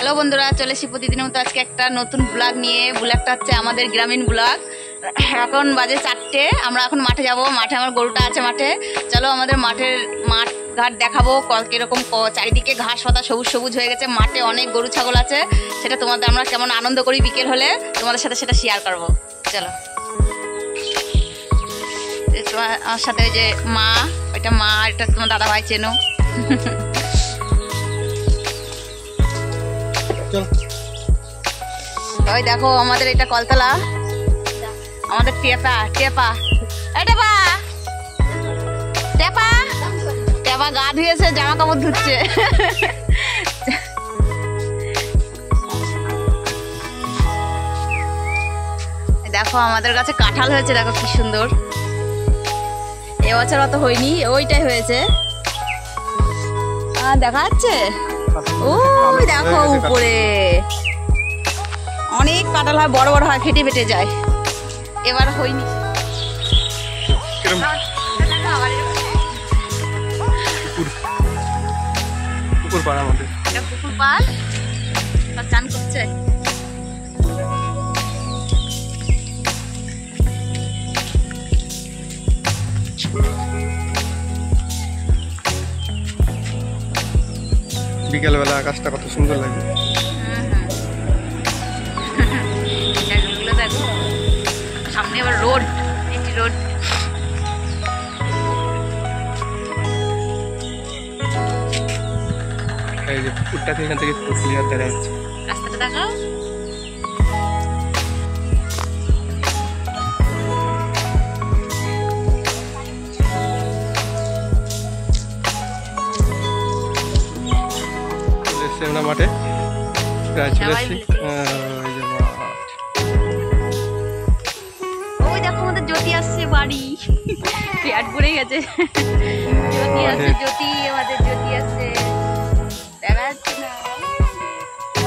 Hello বন্ধুরা, চলে এসেছি প্রতিদিনের মতো আজকে একটা নতুন ব্লগ নিয়ে। ব্লগটা হচ্ছে আমাদের গ্রামীণ ব্লগ। এখন বাজে 4টে, আমরা এখন মাঠে যাব। মাঠে আমার গরুটা আছে মাঠে। চলো আমাদের মাঠ ঘাট দেখাবো কিরকম চারিদিকে ঘাস পাতা সবুজ সবুজ হয়ে গেছে। মাঠে অনেক গরু ছাগল আছে, সেটা তোমাদের আমরা কেমন আনন্দ করি বিকেল হলে তোমাদের সাথে সেটা শেয়ার করবো। চলো আমার সাথে ওই যে মা, ওইটা মা, এটা তোমার দাদা ভাই চেনো। ওই দেখো আমাদের এটা কলতলা, আমাদের টেপা টেপা টেপা টেপা টেপা গা ধুয়েছে, জামা কাপড় ধুচ্ছে। দেখো আমাদের কাছে কাঁঠাল হয়েছে, দেখো কি সুন্দর। এবছর অত হয়নি, ওইটাই হয়েছে। দেখা যাচ্ছে ওই দেখো উপরে অনেক কাঁঠাল হয়, বড় বড় হয়, ফেটে ফেটে যায়। এবার হয়নি। পুকুর পাড়, আমাদের পুকুর পাড়, চান করছে। বিকেলবেলা আকাশটা কত সুন্দর লাগে। সামনে আবার রোড, এটি রোড। এই যে পুকুরটাকে এখান থেকে ক্লিয়ার দেখা যাচ্ছে। রাস্তাটা দেখাও। আমরা মাঠে প্রায় চলে এসেছি। ওই দেখো আমাদের জ্যোতি আসছে বাড়ি, পেট ভরে গেছে। জ্যোতি আসছে, জ্যোতি, আমাদের জ্যোতি আসছে, দেখা যাচ্ছে না।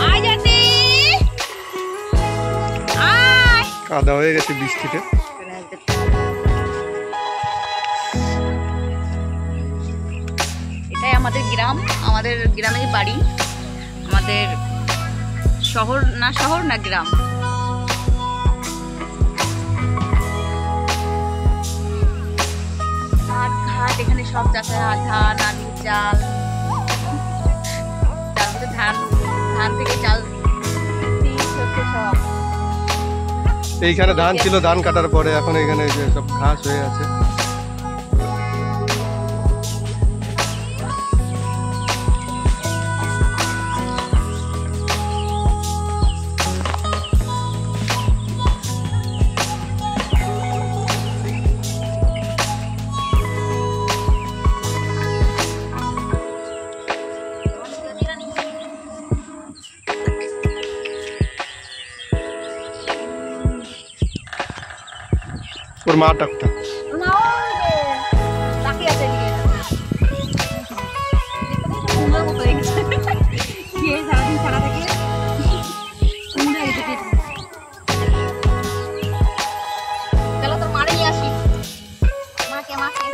আয় জ্যোতি, আয়। কাদা হয়ে গেছে বৃষ্টিতে। এটাই আমাদের গ্রাম, আমাদের গ্রামের বাড়ি। আমাদের শহর না গ্রাম। ঘাট এখানে সব চাষে ধান, আলু, চাল, তারপরে ধান থেকে চাল সব। এইখানে ধান ছিল, ধান কাটার পরে এখন এখানে সব ঘাস হয়ে আছে। ওর মা টাকটা চলো তোর মারে নিয়ে আসি, মাকে মাকে।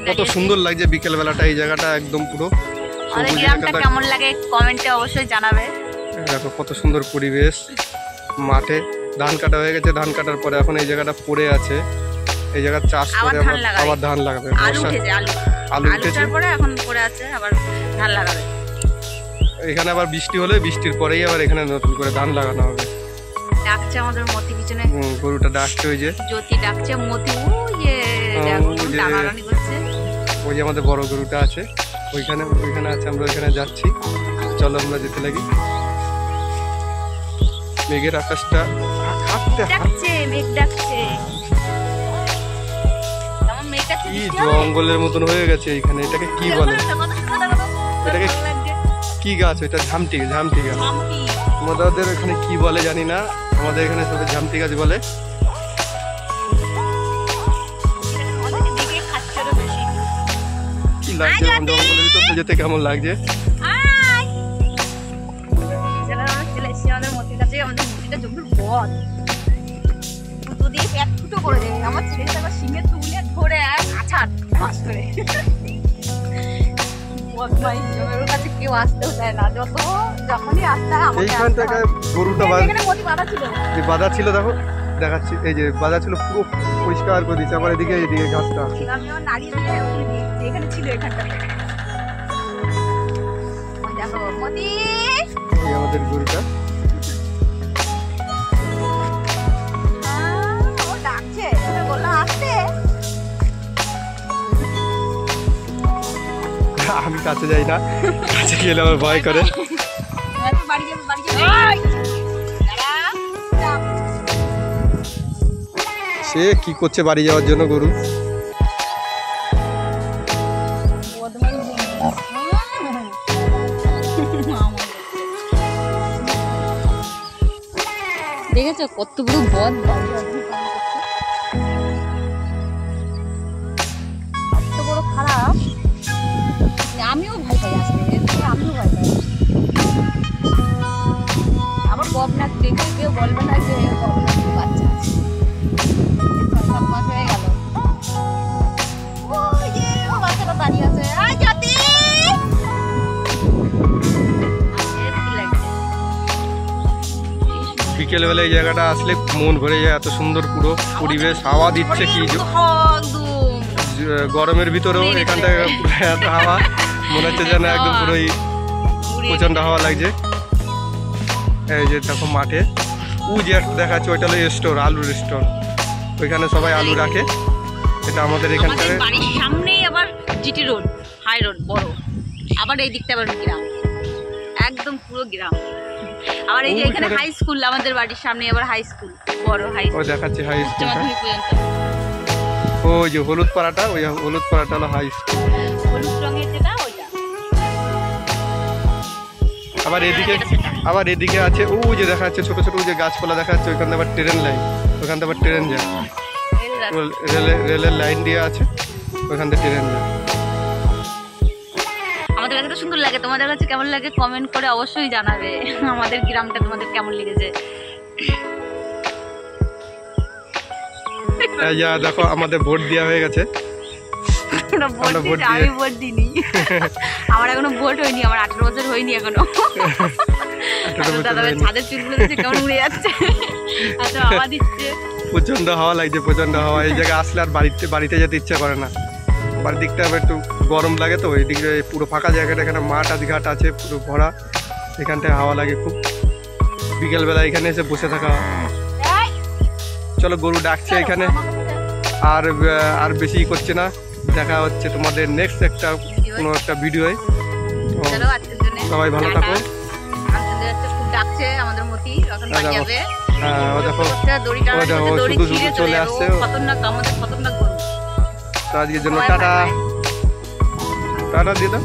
কত সুন্দর লাগছে বিকেল বেলাটা এই জায়গাটা, একদম পুরো। কেমন লাগে কমেন্টে অবশ্যই জানাবে। দেখো কত সুন্দর পরিবেশ। মাঠে ধান কাটা হয়ে গেছে, ধান কাটার পরে এখন এই জায়গাটা পড়ে আছে। এই জায়গা চাষ করে আবার ধান লাগাবে। আলু উঠেছে, এখন পড়ে আছে, আবার ধান লাগাবে। এখানে আবার বৃষ্টি হলে বৃষ্টির পরেই আবার এখানে নতুন করে ধান লাগানো হবে। ডাকছে আমাদের মতি পিছনে, গরুটা ডাকছে। ওই যে জ্যোতি ডাকছে, মতি ওই যে আমাদের বড় গরুটা আছে, ওইখানে আছে। আমরা ওইখানে যাচ্ছি, চলো আমরা যেতে লাগি। মেঘের আকাশটা কি জঙ্গলের মতন হয়ে গেছে এইখানে। এটাকে কি বলে? এটাকে কি গাছ? এটা ঝামটি গাছ। আমাদের এখানে কি বলে জানি না, আমাদের এখানে সবাই ঝামটি গাছ বলে। কি লাগছে জঙ্গলের ভিতর যেতে, কেমন লাগছে? একটা জঙ্গল বদ দুটো দিয়ে পেট ফুটো করে দেবে আমার ছেলেটা আবার সিংহে তুলে ধরে আর আছাড় পাস করে বদমাই ওর কাছে কেউ আসতেও চায় না যখনই আসতে হয় আমাকে এইখান থেকে গরুটা এখানে মতি বাঁধা ছিল বাঁধা ছিল, দেখো দেখাচ্ছি, এই যে বাঁধা ছিল পুরো পরিষ্কার করে দিচ্ছে। আবার এদিকে ঘাসটা আছে, আমি আমার নাড়িয়ে দিয়ে ওখানে দিয়েছি, এখানে ছিল এখানটা দেখো মতি এই আমাদের গরুটা। ও ডাকছে বললাম আসতে আমি কাছে যাই না, কাছে গেলে আমার ভয় করে। সে কি করছে বাড়ি যাওয়ার জন্য গরু? দেখেছো কত বড় বদ এত বড় খারাপ, আমিও ভয় পাই আসতে, আমিও ভয় পাই। আবার বদনাক দেখে কেউ বলবে না যে বাচ্চা আছে, 6 মাস হয়ে গেল। ওই যে ও বাচ্চাটা দাঁড়িয়ে আছে, আই জ্যোতি বিকেলবেলা এই জায়গাটা আসলে মন ভরে যায়, এত সুন্দর পুরো পরিবেশ, হাওয়া দিচ্ছে কি গরমের ভিতরেও এখানটায় এত হাওয়া, মনে হচ্ছে যেন একদম পুরোই প্রচন্ড হাওয়া লাগছে। এই যে দেখো মাঠে যে একটা দেখাচ্ছে, ওইটা হলো স্টোর, আলুর স্টোর, ওইখানে সবাই আলু রাখে। এটা আমাদের এখানটায় বাড়ির সামনেই আবার জিটি রোড, হাই রোড বড়, আবার এই দিকটা আবার গ্রাম, একদম পুরো গ্রাম। আবার এই যে এখানে হাই স্কুল, আমাদের বাড়ির সামনে আবার হাই স্কুল, বড় হাই স্কুল, ও দেখাচ্ছে হাই স্কুল পর্যন্ত। ওই যে হলুদ পাড়াটা, ওই হলুদ পাড়াটা হলো হাই স্কুল, হলুদ রঙের যেটা ওইটা। আবার এদিকে আছে ওই যে দেখা যাচ্ছে ছোট ছোট যে গাছপালা দেখা যাচ্ছে, ওইখানে আবার ট্রেন লাইন, ওইখান থেকে আবার ট্রেন যায়, রেলের লাইন দিয়ে আছে, ওইখান থেকে ট্রেন যায়। আমাদের কাছে তো সুন্দর লাগে, তোমাদের কাছে কেমন লাগে কমেন্ট করে অবশ্যই জানাবে, আমাদের গ্রামটা তোমাদের কেমন লেগেছে। দেখো আমাদের ভোট দেওয়া হয়ে গেছে, আমি ভোট দিইনি, আমার এখনো ভোট হয়নি, আমার 18 বছর হয়নি এখনো। ছাদের চুলগুলো কেমন উড়ে যাচ্ছে, এত হাওয়া দিচ্ছে, প্রচন্ড হাওয়া লাগছে, প্রচন্ড হাওয়া। এই জায়গায় আসলে আর বাড়িতে যেতে ইচ্ছা করে না, বাড়ির দিকটা আবার একটু গরম লাগে, তো এই দিকে পুরো ফাঁকা জায়গাটা, এখানে মাঠ ঘাট আছে পুরো ভরা, এখানটায় হাওয়া লাগে খুব। বিকেলবেলা এখানে এসে বসে থাকা। চলো গরু ডাকছে এখানে, আর বেশি করছে না, দেখা হচ্ছে তোমাদের নেক্সট কোনো একটা ভিডিওয়ে। সবাই ভালো থাকো। চলে আসছে, আজকের জন্য টাটা, টাটা দিয়ে দাও।